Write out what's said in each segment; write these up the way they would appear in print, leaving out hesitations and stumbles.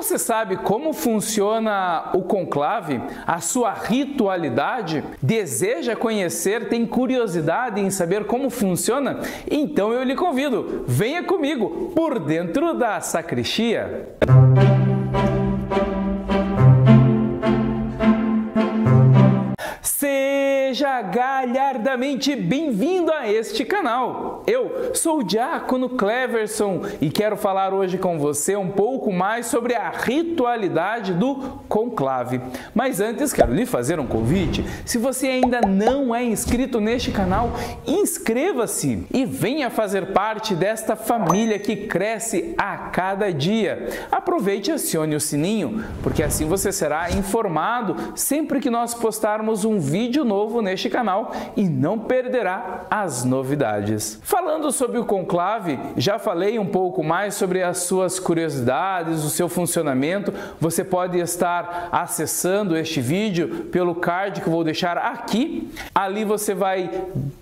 Você sabe como funciona o conclave, a sua ritualidade? Deseja conhecer, tem curiosidade em saber como funciona? Então eu lhe convido, venha comigo por dentro da sacristia. Seja galhardamente bem-vindo a este canal. Eu sou o Diácono Cleverson e quero falar hoje com você um pouco mais sobre a ritualidade do conclave. Mas antes quero lhe fazer um convite. Se você ainda não é inscrito neste canal, inscreva-se e venha fazer parte desta família que cresce a cada dia. Aproveite e acione o sininho, porque assim você será informado sempre que nós postarmos um vídeo novo neste canal e não perderá as novidades. Falando sobre o conclave, já falei um pouco mais sobre as suas curiosidades, o seu funcionamento. Você pode estar acessando este vídeo pelo card que eu vou deixar aqui. Ali você vai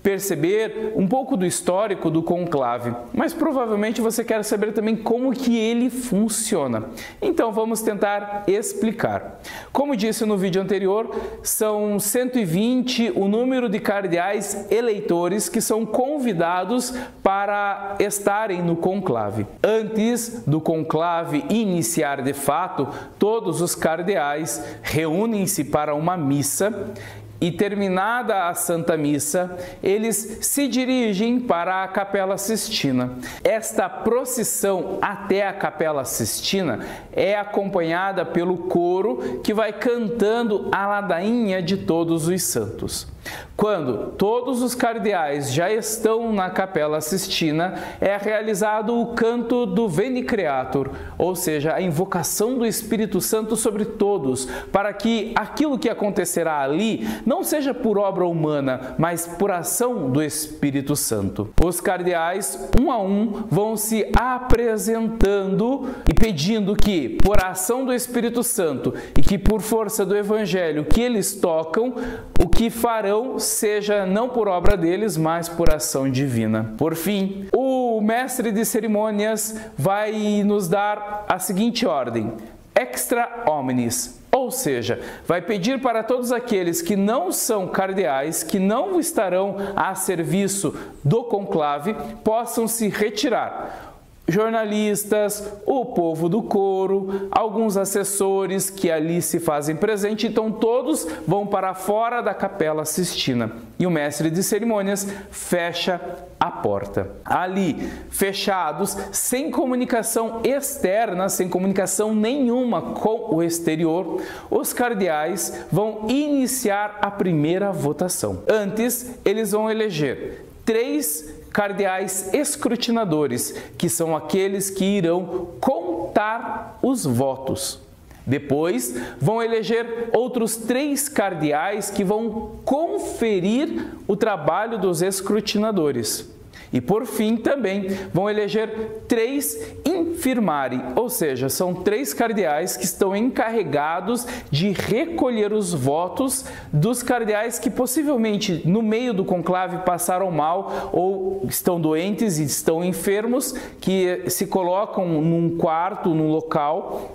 perceber um pouco do histórico do conclave, mas provavelmente você quer saber também como que ele funciona. Então vamos tentar explicar. Como disse no vídeo anterior, são 120 o número de cardeais eleitores que são convidados para estarem no conclave. Antes do conclave iniciar de fato, todos os cardeais reúnem-se para uma missa e, terminada a Santa Missa, eles se dirigem para a Capela Sistina. Esta procissão até a Capela Sistina é acompanhada pelo coro que vai cantando a ladainha de todos os santos. Quando todos os cardeais já estão na Capela Sistina, é realizado o canto do Veni Creator, ou seja, a invocação do Espírito Santo sobre todos, para que aquilo que acontecerá ali não seja por obra humana, mas por ação do Espírito Santo. Os cardeais, um a um, vão se apresentando e pedindo que, por ação do Espírito Santo e que por força do Evangelho que eles tocam, o que farão seja não por obra deles, mas por ação divina. Por fim, o mestre de cerimônias vai nos dar a seguinte ordem: extra homines, ou seja, vai pedir para todos aqueles que não são cardeais, que não estarão a serviço do conclave, possam se retirar. Jornalistas, o povo do coro, alguns assessores que ali se fazem presente, então todos vão para fora da Capela Sistina e o mestre de cerimônias fecha a porta. Ali, fechados, sem comunicação externa, sem comunicação nenhuma com o exterior, os cardeais vão iniciar a primeira votação. Antes, eles vão eleger 3 cardeais escrutinadores, que são aqueles que irão contar os votos. Depois, vão eleger outros 3 cardeais que vão conferir o trabalho dos escrutinadores. E por fim também vão eleger 3 infirmari, ou seja, são 3 cardeais que estão encarregados de recolher os votos dos cardeais que possivelmente no meio do conclave passaram mal ou estão doentes e estão enfermos, que se colocam num quarto, num local,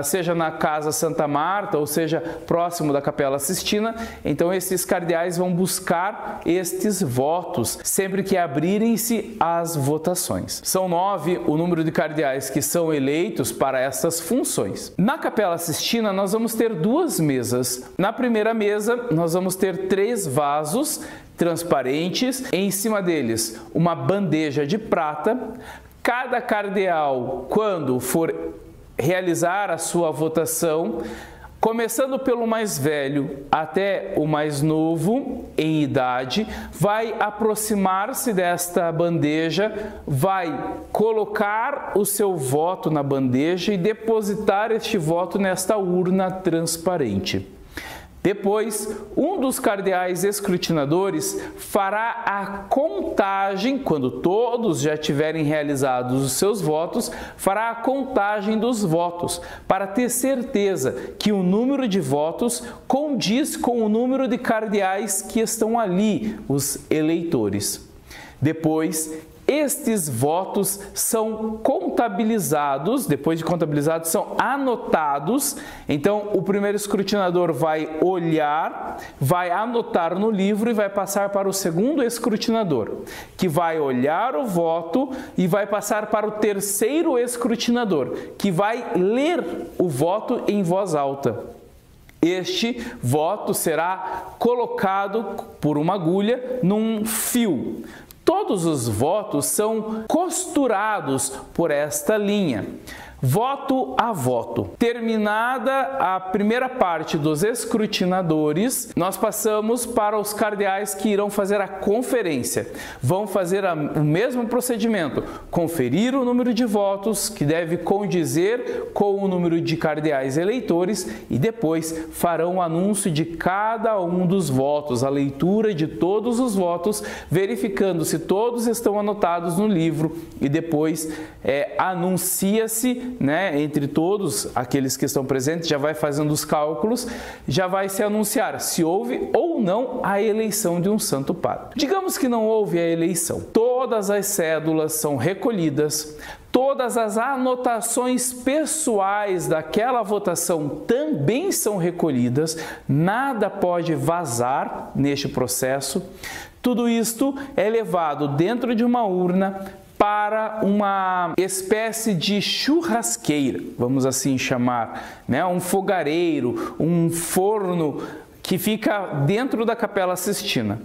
seja na Casa Santa Marta ou seja próximo da Capela Sistina. Então esses cardeais vão buscar estes votos sempre que abrirem as votações. São 9 o número de cardeais que são eleitos para essas funções. Na Capela Sistina nós vamos ter 2 mesas. Na primeira mesa nós vamos ter 3 vasos transparentes, em cima deles uma bandeja de prata. Cada cardeal, quando for realizar a sua votação, começando pelo mais velho até o mais novo em idade, vai aproximar-se desta bandeja, vai colocar o seu voto na bandeja e depositar este voto nesta urna transparente. Depois, um dos cardeais escrutinadores fará a contagem, quando todos já tiverem realizados os seus votos, fará a contagem dos votos, para ter certeza que o número de votos condiz com o número de cardeais que estão ali, os eleitores. Depois, estes votos são contabilizados, depois de contabilizados, são anotados. Então, o primeiro escrutinador vai olhar, vai anotar no livro e vai passar para o segundo escrutinador, que vai olhar o voto e vai passar para o terceiro escrutinador, que vai ler o voto em voz alta. Este voto será colocado por uma agulha num fio. Todos os votos são costurados por esta linha. Voto a voto. Terminada a primeira parte dos escrutinadores, nós passamos para os cardeais que irão fazer a conferência. Vão fazer o mesmo procedimento, conferir o número de votos, que deve condizer com o número de cardeais eleitores, e depois farão o anúncio de cada um dos votos, a leitura de todos os votos, verificando se todos estão anotados no livro, e depois anuncia-se, entre todos aqueles que estão presentes, já vai fazendo os cálculos, já vai se anunciar se houve ou não a eleição de um santo padre. Digamos que não houve a eleição. Todas as cédulas são recolhidas, todas as anotações pessoais daquela votação também são recolhidas, nada pode vazar neste processo. Tudo isto é levado dentro de uma urna para uma espécie de churrasqueira, vamos assim chamar, um fogareiro, um forno que fica dentro da Capela Sistina.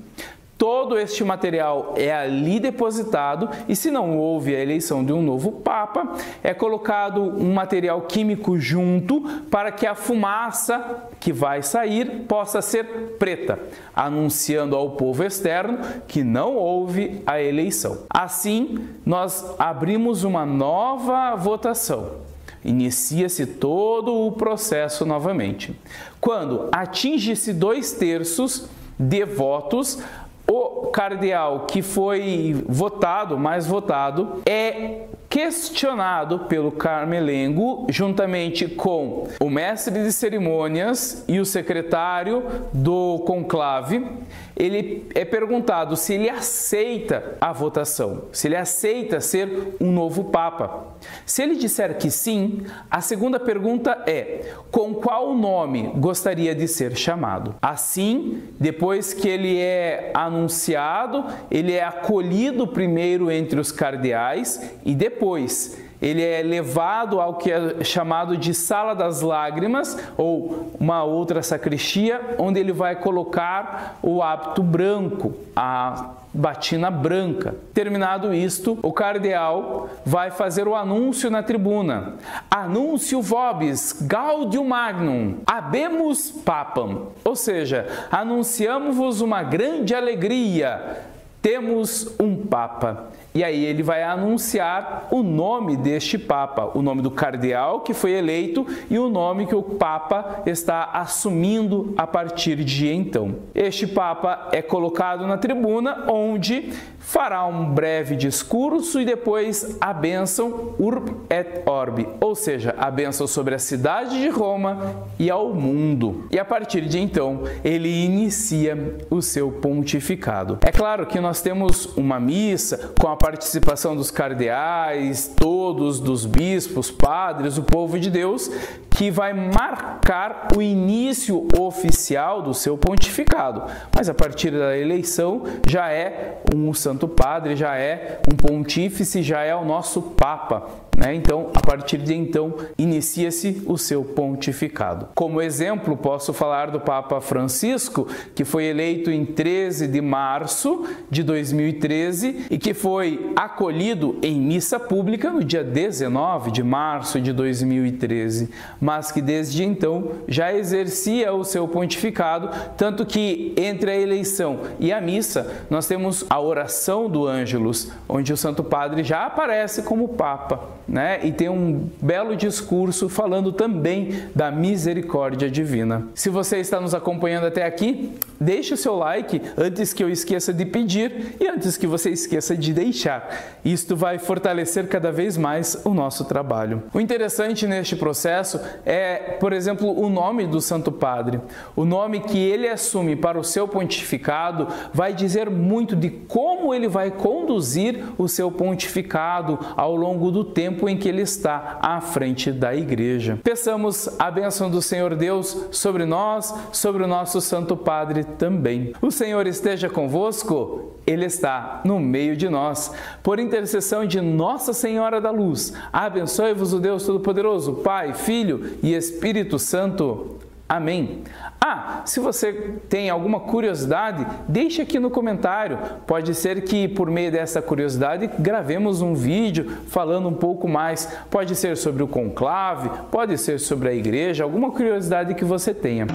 Todo este material é ali depositado e, se não houve a eleição de um novo Papa, é colocado um material químico junto para que a fumaça que vai sair possa ser preta, anunciando ao povo externo que não houve a eleição. Assim, nós abrimos uma nova votação. Inicia-se todo o processo novamente. Quando atinge-se 2/3 de votos, o cardeal que foi votado, mais votado, é questionado pelo Carmelengo, juntamente com o mestre de cerimônias e o secretário do conclave. Ele é perguntado se ele aceita a votação, se ele aceita ser um novo Papa. Se ele disser que sim, a segunda pergunta é: com qual nome gostaria de ser chamado? Assim, depois que ele é anunciado, ele é acolhido primeiro entre os cardeais e depois ele é levado ao que é chamado de Sala das Lágrimas, ou uma outra sacristia, onde ele vai colocar o hábito branco, a batina branca. Terminado isto, o cardeal vai fazer o anúncio na tribuna. Anúncio vobis, gaudium magnum, habemus papam. Ou seja, anunciamos-vos uma grande alegria, temos um Papa. E aí ele vai anunciar o nome deste Papa, o nome do cardeal que foi eleito e o nome que o Papa está assumindo a partir de então. Este Papa é colocado na tribuna, onde fará um breve discurso e depois a bênção urb et orbi, ou seja, a bênção sobre a cidade de Roma e ao mundo. E a partir de então, ele inicia o seu pontificado. É claro que nós temos uma missa com a participação dos cardeais, todos, dos bispos, padres, o povo de Deus, que vai marcar o início oficial do seu pontificado. Mas a partir da eleição já é um santo padre, já é um pontífice, já é o nosso Papa. Então, a partir de então, inicia-se o seu pontificado. Como exemplo, posso falar do Papa Francisco, que foi eleito em 13 de março de 2013 e que foi acolhido em missa pública no dia 19 de março de 2013, mas que desde então já exercia o seu pontificado, tanto que entre a eleição e a missa nós temos a oração do Ângelus, onde o Santo Padre já aparece como Papa, e tem um belo discurso falando também da misericórdia divina. Se você está nos acompanhando até aqui, deixe o seu like antes que eu esqueça de pedir e antes que você esqueça de deixar. Isto vai fortalecer cada vez mais o nosso trabalho. O interessante neste processo é, por exemplo, o nome do Santo Padre. O nome que ele assume para o seu pontificado vai dizer muito de como ele vai conduzir o seu pontificado ao longo do tempo em que ele está à frente da Igreja. Peçamos a bênção do Senhor Deus sobre nós, sobre o nosso Santo Padre também. O Senhor esteja convosco, Ele está no meio de nós. Por intercessão de Nossa Senhora da Luz, abençoe-vos o Deus Todo-Poderoso, Pai, Filho e Espírito Santo. Amém. Se você tem alguma curiosidade, deixe aqui no comentário. Pode ser que por meio dessa curiosidade gravemos um vídeo falando um pouco mais. Pode ser sobre o conclave, pode ser sobre a igreja, alguma curiosidade que você tenha.